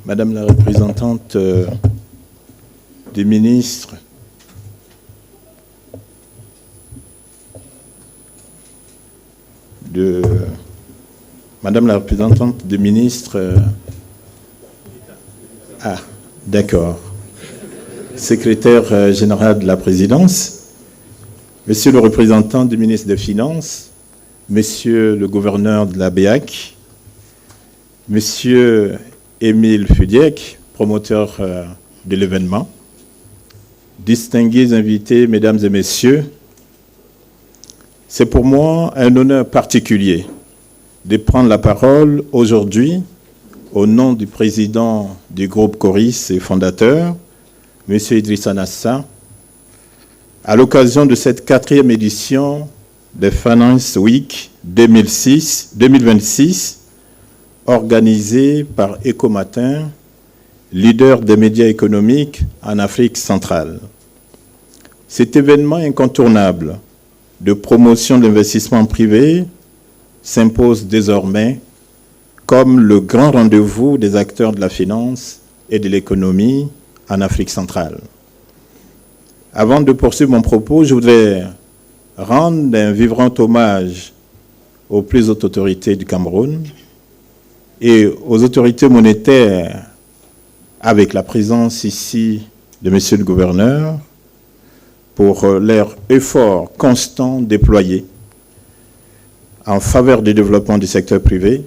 Madame la représentante des ministres, Madame la représentante des ministres, d'accord, secrétaire général de la présidence, Monsieur le représentant du ministre des Finances, Monsieur le gouverneur de la BEAC, Monsieur Émile Fudiek, promoteur de l'événement, distingués invités, Mesdames et Messieurs, c'est pour moi un honneur particulier de prendre la parole aujourd'hui au nom du président du groupe Coris et fondateur, M. Idrissa Nassa, à l'occasion de cette 4e édition de Finance Week 2026, organisée par Ecomatin, leader des médias économiques en Afrique centrale. Cet événement incontournable de promotion de l'investissement privé s'impose désormais comme le grand rendez-vous des acteurs de la finance et de l'économie en Afrique centrale. Avant de poursuivre mon propos, je voudrais rendre un vibrant hommage aux plus hautes autorités du Cameroun et aux autorités monétaires avec la présence ici de Monsieur le gouverneur pour leur effort constant déployé en faveur du développement du secteur privé,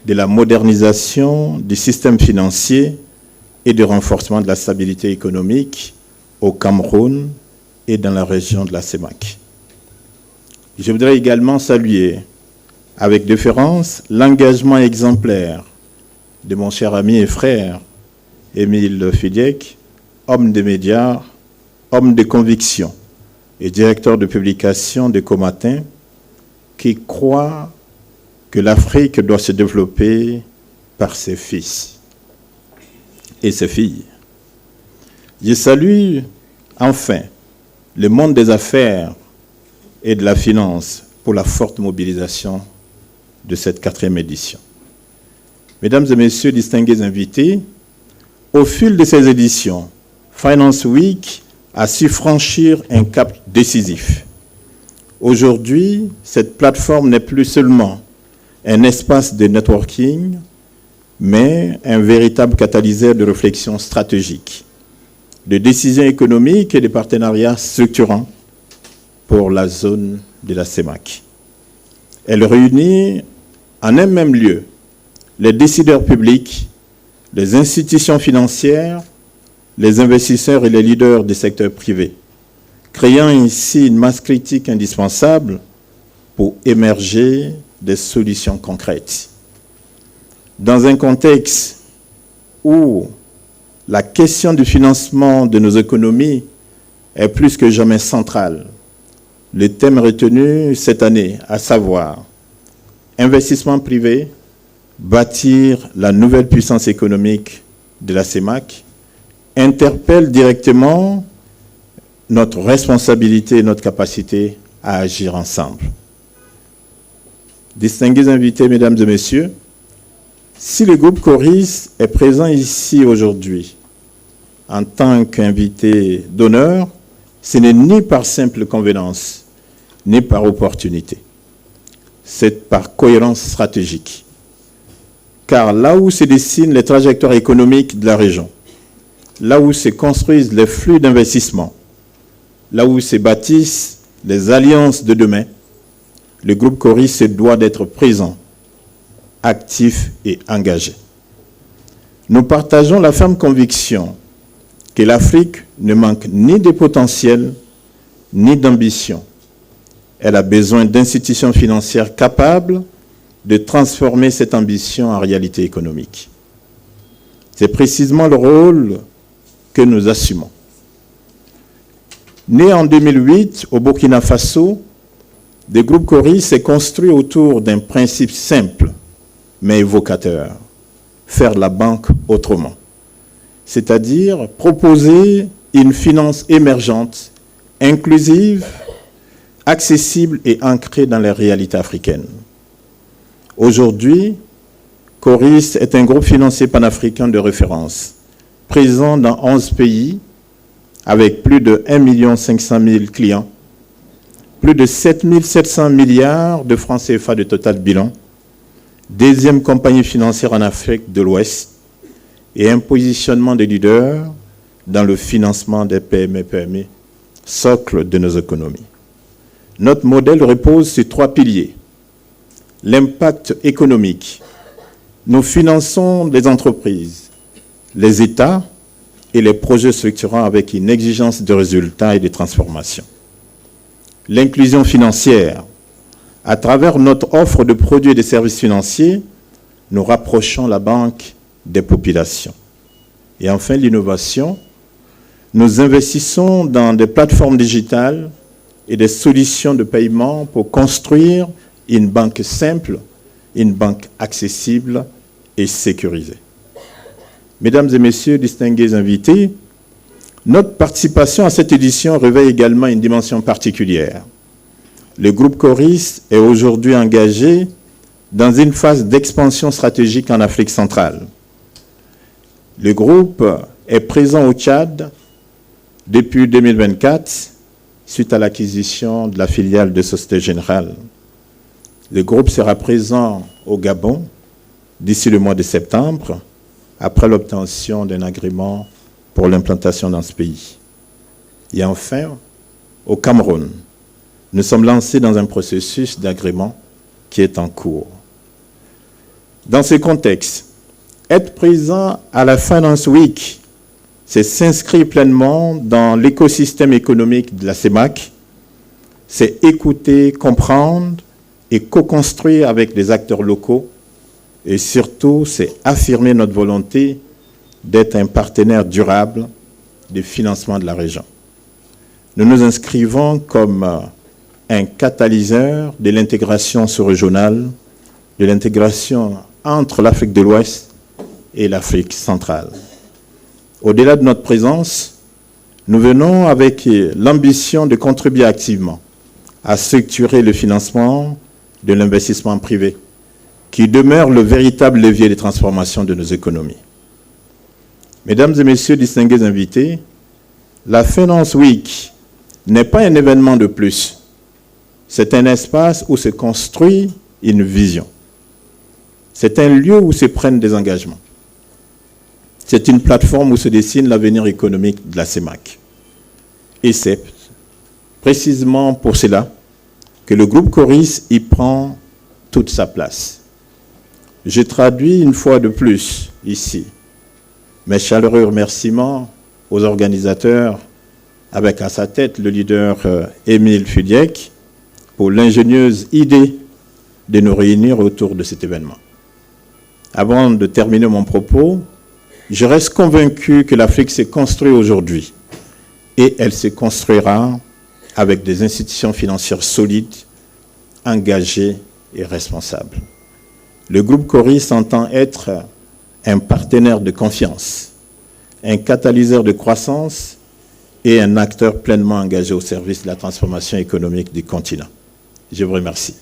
de la modernisation du système financier et du renforcement de la stabilité économique au Cameroun et dans la région de la CEMAC. Je voudrais également saluer avec déférence l'engagement exemplaire de mon cher ami et frère Émile Fudiek, homme des médias, homme de conviction et directeur de publication de Comatin, qui croit que l'Afrique doit se développer par ses fils et ses filles. Je salue enfin le monde des affaires et de la finance pour la forte mobilisation de cette 4e édition. Mesdames et Messieurs, distingués invités, au fil de ces éditions, Finance Week a su franchir un cap décisif. Aujourd'hui, cette plateforme n'est plus seulement un espace de networking, mais un véritable catalyseur de réflexion stratégique, de décisions économiques et de partenariats structurants pour la zone de la CEMAC. Elle réunit en un même lieu les décideurs publics, les institutions financières, les investisseurs et les leaders du secteur privé, créant ainsi une masse critique indispensable pour émerger des solutions concrètes. Dans un contexte où la question du financement de nos économies est plus que jamais centrale, le thème retenu cette année, à savoir investissement privé, bâtir la nouvelle puissance économique de la CEMAC, interpelle directement notre responsabilité et notre capacité à agir ensemble. Distingués invités, Mesdames et Messieurs, si le groupe Coris est présent ici aujourd'hui en tant qu'invité d'honneur, ce n'est ni par simple convenance, ni par opportunité. C'est par cohérence stratégique. Car là où se dessinent les trajectoires économiques de la région, là où se construisent les flux d'investissement, là où se bâtissent les alliances de demain, le groupe Coris se doit d'être présent, actif et engagé. Nous partageons la ferme conviction que l'Afrique ne manque ni de potentiel, ni d'ambition. Elle a besoin d'institutions financières capables de transformer cette ambition en réalité économique. C'est précisément le rôle que nous assumons. Né en 2008 au Burkina Faso, le groupe Coris s'est construit autour d'un principe simple mais évocateur: faire la banque autrement. C'est-à-dire proposer une finance émergente, inclusive, accessible et ancrée dans les réalités africaines. Aujourd'hui, Coris est un groupe financier panafricain de référence, présent dans 11 pays, avec plus de 1 500 000 clients, plus de 7 700 milliards de francs CFA de total bilan, deuxième compagnie financière en Afrique de l'Ouest, et un positionnement de leader dans le financement des PME, socle de nos économies. Notre modèle repose sur 3 piliers. L'impact économique. Nous finançons les entreprises, les États et les projets structurants avec une exigence de résultats et de transformation. L'inclusion financière. À travers notre offre de produits et de services financiers, nous rapprochons la banque des populations. Et enfin, l'innovation. Nous investissons dans des plateformes digitales et des solutions de paiement pour construire une banque simple, une banque accessible et sécurisée. Mesdames et messieurs, distingués invités, notre participation à cette édition revêt également une dimension particulière. Le groupe Coris est aujourd'hui engagé dans une phase d'expansion stratégique en Afrique centrale. Le groupe est présent au Tchad depuis 2024, suite à l'acquisition de la filiale de Société Générale. Le groupe sera présent au Gabon d'ici le mois de septembre, après l'obtention d'un agrément pour l'implantation dans ce pays. Et enfin, au Cameroun, nous sommes lancés dans un processus d'agrément qui est en cours. Dans ce contexte, être présent à la Finance Week, c'est s'inscrire pleinement dans l'écosystème économique de la CEMAC, c'est écouter, comprendre et co-construire avec des acteurs locaux, et surtout, c'est affirmer notre volonté d'être un partenaire durable du financement de la région. Nous nous inscrivons comme un catalyseur de l'intégration sous-régionale, de l'intégration entre l'Afrique de l'Ouest et l'Afrique centrale. Au-delà de notre présence, nous venons avec l'ambition de contribuer activement à structurer le financement de l'investissement privé, qui demeure le véritable levier de transformation de nos économies. Mesdames et messieurs distingués invités, la Finance Week n'est pas un événement de plus. C'est un espace où se construit une vision. C'est un lieu où se prennent des engagements. C'est une plateforme où se dessine l'avenir économique de la CEMAC. Et c'est précisément pour cela que le groupe Coris y prend toute sa place. Je traduis une fois de plus ici mes chaleureux remerciements aux organisateurs, avec à sa tête le leader Émile Fudiek, pour l'ingénieuse idée de nous réunir autour de cet événement. Avant de terminer mon propos, je reste convaincu que l'Afrique s'est construite aujourd'hui et elle se construira avec des institutions financières solides, engagées et responsables. Le groupe Coris entend être un partenaire de confiance, un catalyseur de croissance et un acteur pleinement engagé au service de la transformation économique du continent. Je vous remercie.